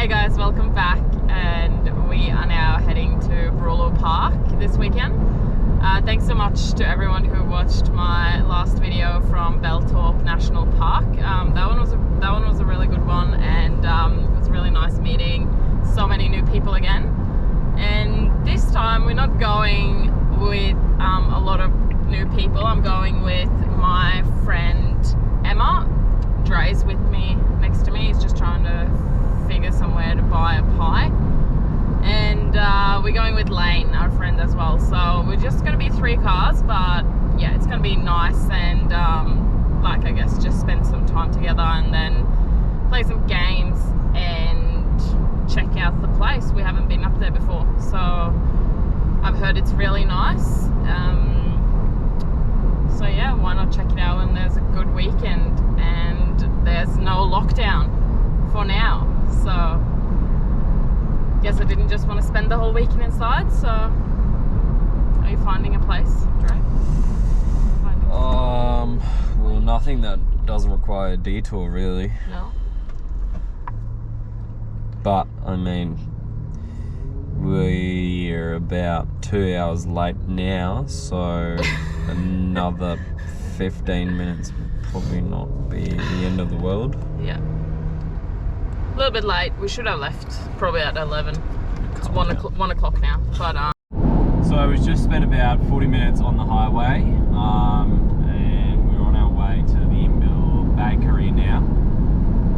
Hey guys, welcome back, and we are now heading to Brooloo Park this weekend. Thanks so much to everyone who watched my last video from Belltalk National Park. That one was a really good one, and it was really nice meeting so many new people again. And this time we're not going with a lot of new people. I'm going with my friend Emma. Dre's with me, next to me. He's just trying to figure somewhere to buy a pie. And we're going with Lane, our friend, as well. So we're just going to be 3 cars, but yeah, it's going to be nice and like, I guess, just spend some time together and then play some games and check out the place. We haven't been up there before, so I've heard it's really nice. So yeah, why not check it out when there's a good weekend and there's no lockdown for now. So guess I didn't just want to spend the whole weekend inside. So are you finding a place, Dre? Well, nothing that doesn't require a detour, really. No. But I mean, we're about 2 hours late now, so another 15 minutes would probably not be the end of the world. Yeah. A little bit late. We should have left probably at 11. It's 1 o'clock now. But so we just spent about 40 minutes on the highway, and we're on our way to the Invil bakery now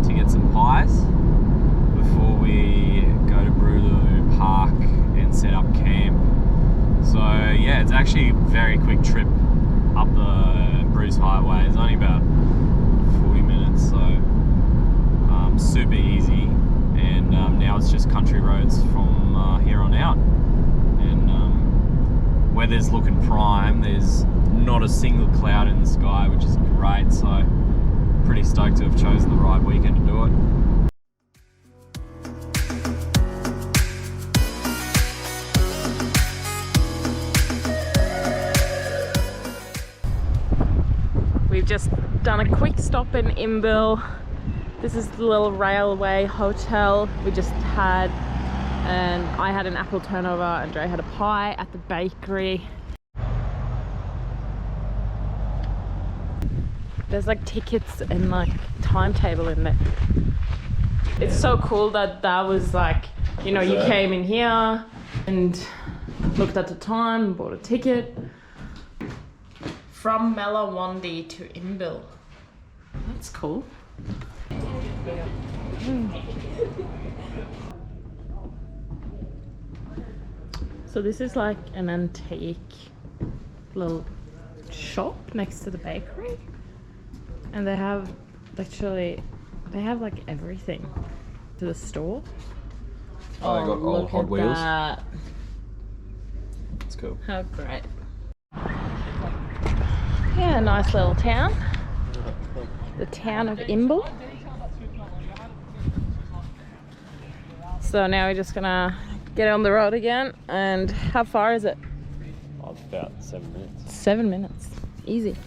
to get some pies before we go to Brooloo Park and set up camp. So yeah, it's actually a very quick trip up the Bruce Highway. It's only about 40 minutes, so super easy. And now it's just country roads from here on out. And weather's looking prime. There's not a single cloud in the sky, which is great. So pretty stoked to have chosen the right weekend to do it. we've just done a quick stop in Invil. This is the little railway hotel we just had, and I had an apple turnover and Dre had a pie at the bakery. There's like tickets and like timetable in there. It's so cool that was like, you know, you came in here and looked at the time, bought a ticket. From Melawandi to Invil. That's cool. So this is like an antique little shop next to the bakery, and they have like everything to the store. Oh, they got old Hot Wheels. That. That's cool. How great. Yeah, nice little town. The town of Invil. So now we're just gonna get on the road again. And how far is it? Oh, it's about 7 minutes. 7 minutes. Easy.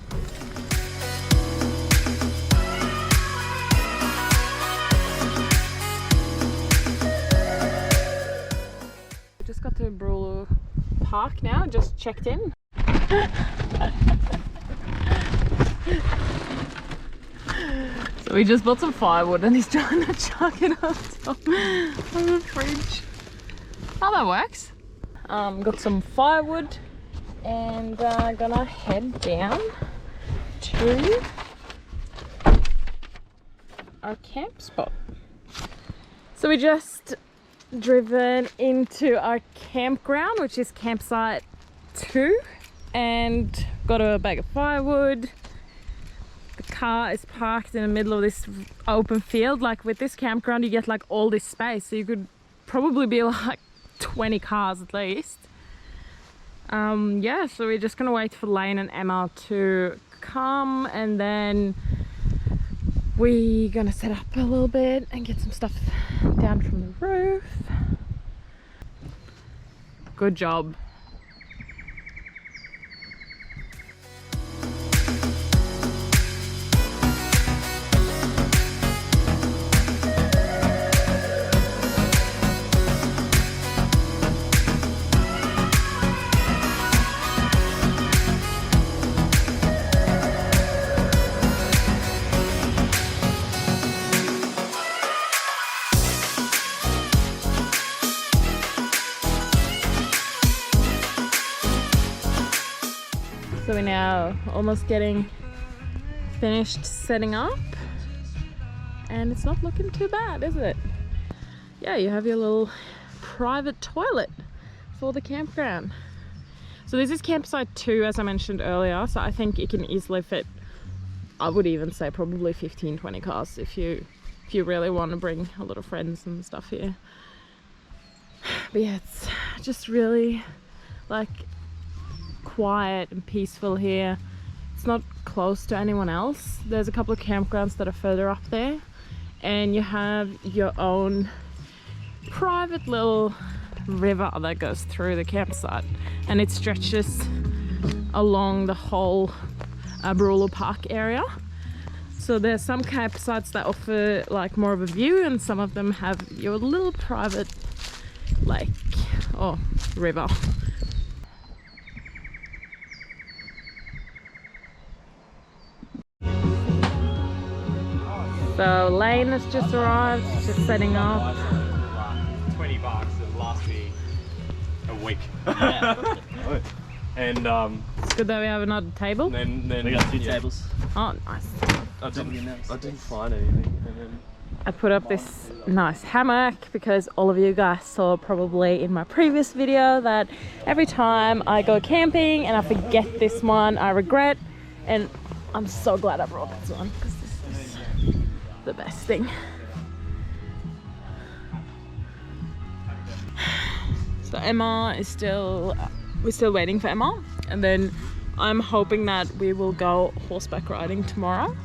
We just got to Brooloo Park now, just checked in. So we just bought some firewood and he's trying to chuck it on top of the fridge. Oh, that works. Got some firewood and gonna head down to our camp spot. So we just driven into our campground, which is campsite 2, and got a bag of firewood. The car is parked in the middle of this open field. Like with this campground you get like all this space, so you could probably be like 20 cars at least. Yeah, so we're just gonna wait for Lane and Emma to come, and then we're gonna set up a little bit and get some stuff down from the roof. Good job. we're now almost getting finished setting up, and it's not looking too bad, is it? Yeah, you have your little private toilet for the campground. So this is campsite 2, as I mentioned earlier, so I think it can easily fit, I would even say probably 15-20 cars if you really want to bring a lot of friends and stuff here. But yeah, it's just really like quiet and peaceful here. It's not close to anyone else. There's a couple of campgrounds that are further up there, and you have your own private little river that goes through the campsite, and it stretches along the whole Brooloo Park area. So there's some campsites that offer like more of a view, and some of them have your little private lake or river. So Lane has just arrived, just setting up. $20 will last me a week. Yeah. And It's good that we have another table. then We got 2 tables. Oh, nice. I didn't find anything. And then I put up this nice hammock because all of you guys saw probably in my previous video that every time I go camping and I forget this one, I regret. And I'm so glad I brought this one because this is the best thing. So Emma is we're still waiting for Emma, and then I'm hoping that we will go horseback riding tomorrow.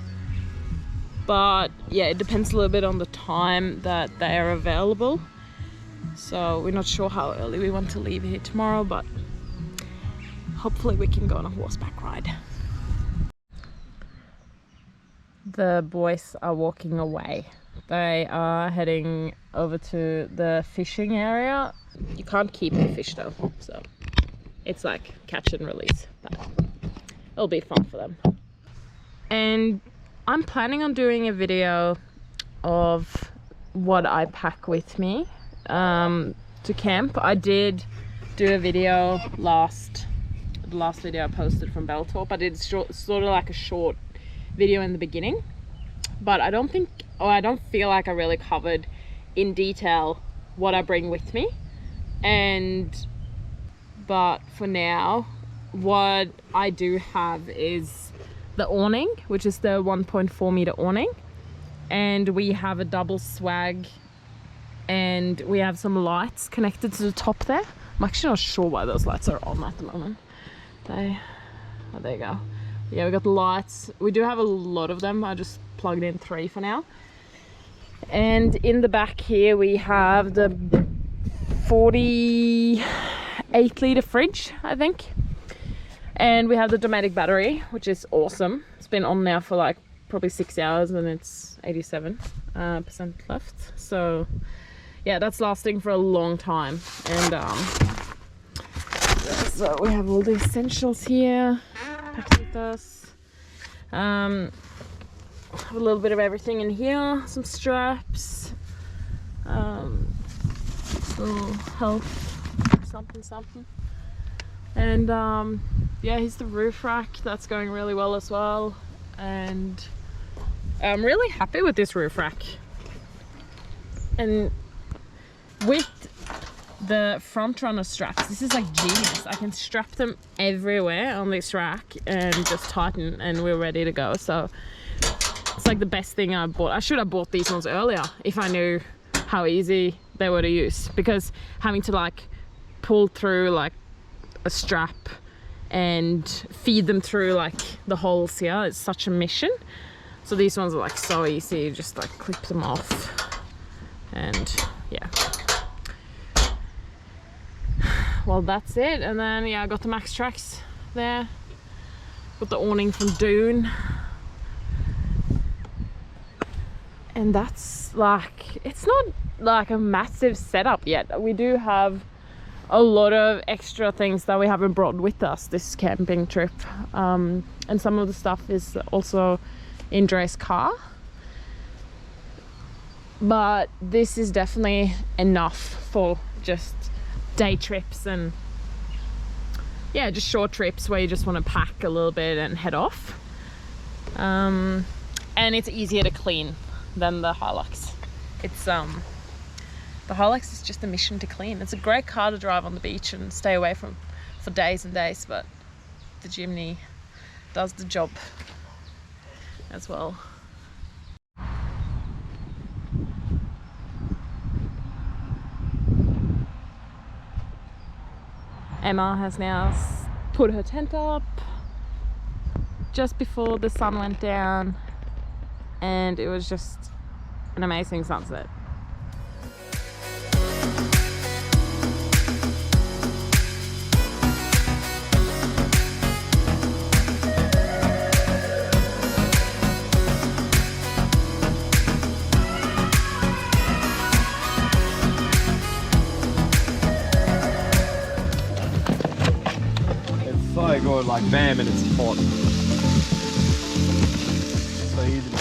But yeah, it depends a little bit on the time that they are available. So we're not sure how early we want to leave here tomorrow, but hopefully we can go on a horseback ride. The boys are walking away. They are heading over to the fishing area. You can't keep the fish though, so it's like catch and release, but it'll be fun for them. And I'm planning on doing a video of what I pack with me to camp. I did do a video the last video I posted from Belltop. I did sort of like a short video in the beginning, but I don't feel like I really covered in detail what I bring with me. But for now, what I do have is the awning, which is the 1.4 meter awning, and we have a double swag, and we have some lights connected to the top there. I'm actually not sure why those lights are on at the moment. There you go. Yeah, we got the lights. We do have a lot of them. I just plugged in 3 for now. And in the back here we have the 48 litre fridge, I think. And we have the Dometic battery, which is awesome. It's been on now for like probably 6 hours, and it's 87% left. So yeah, that's lasting for a long time. And so we have all the essentials here packed with us. Have a little bit of everything in here. Some straps, some health, something. And yeah, here's the roof rack. That's going really well as well. And I'm really happy with this roof rack. And with the front runner straps, this is like genius. I can strap them everywhere on this rack and just tighten, and we're ready to go. So it's like the best thing I bought. I should have bought these ones earlier if I knew how easy they were to use, because having to like pull through like a strap and feed them through like the holes here is such a mission. So these ones are like so easy. You just like clip them off, and yeah. Well, that's it. And then yeah, I got the Max Tracks there. Got the awning from Dune. And that's like, it's not like a massive setup yet. We do have a lot of extra things that we haven't brought with us this camping trip. And some of the stuff is also in Dre's car. But this is definitely enough for just day trips and yeah, just short trips where you just want to pack a little bit and head off. And it's easier to clean than the Hilux. It's the Hilux is just a mission to clean. It's a great car to drive on the beach and stay away from for days and days, but the Jimny does the job as well. Emma has now put her tent up just before the sun went down, and it was just an amazing sunset. It's so good, like bam, and it's hot. So easy.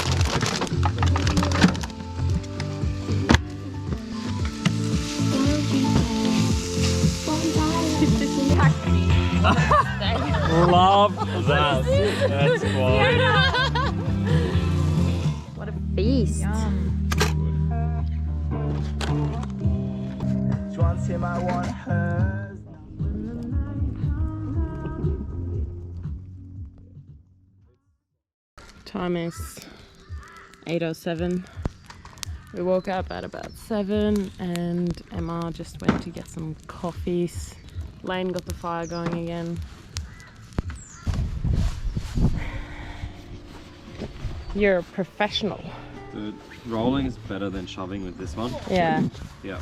Love that. That's quality. What a feast. Yum. She wants him, I want hers. Time is 8:07. We woke up at about 7 and Emma just went to get some coffees. Lane got the fire going again. You're a professional. The rolling is better than shoving with this one. Yeah. Yeah.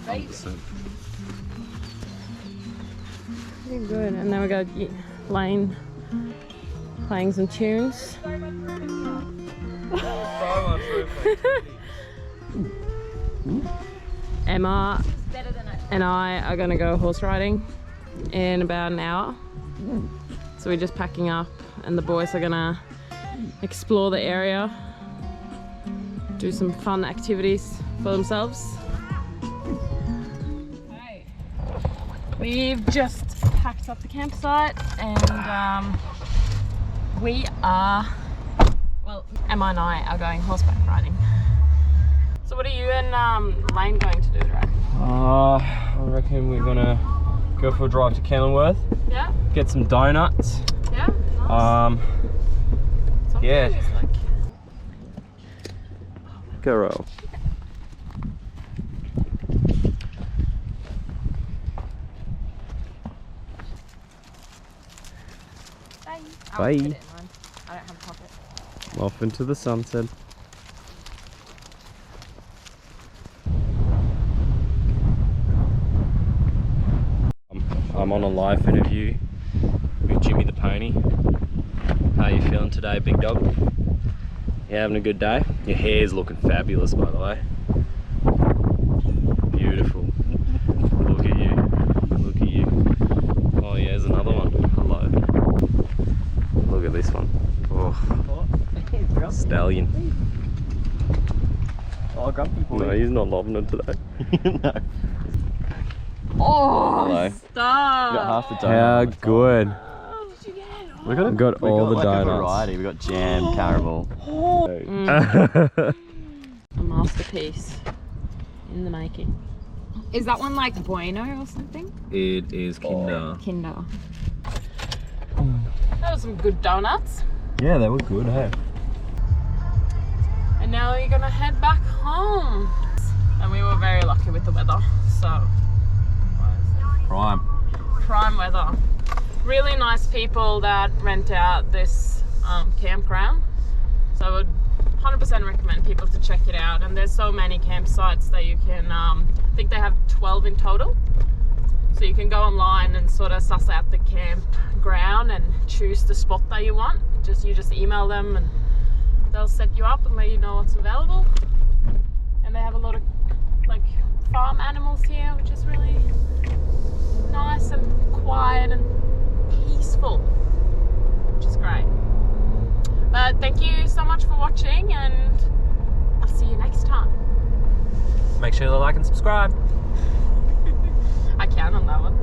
100%. Pretty good. And then we got Lane playing some tunes. Emma and I are gonna go horse riding in about an hour. So we're just packing up and the boys are gonna explore the area, do some fun activities for themselves. We've just packed up the campsite and we are, well, Emma and I are going horseback riding. So what are you and Lane going to do today? I reckon we're gonna go for a drive to Kenilworth. Yeah? Get some donuts. Yeah? Nice. Yeah. Like... Girl. Bye. Bye. I don't have a pocket. Off into the sunset. I'm on a live interview with Jimmy the pony. How you feeling today, big dog? You having a good day? Your hair's looking fabulous, by the way. Beautiful. Look at you. Look at you. Oh yeah, there's another one. Hello. Look at this one. Oh, stallion. Oh, grumpy boy. No, he's not loving it today. No. Oh, Hello. stop! Got half the How donut. good. What did you get? We got, Got all the like a donuts. variety. We got jam, caramel. A masterpiece in the making. Is that one like Bueno or something? It is Kinder. Kinder. That was some good donuts. Yeah, they were good, hey? And now you're gonna head back home. And we were very lucky with the weather, so prime weather. Really nice people that rent out this campground. So I would 100% recommend people to check it out. And there's so many campsites that you can, I think they have 12 in total. So you can go online and sort of suss out the campground and choose the spot that you want. You just email them and they'll set you up and let you know what's available. And they have a lot of like farm animals here, which is really nice and quiet and peaceful, which is great. But thank you so much for watching and I'll see you next time. Make sure to like and subscribe. I can on that one.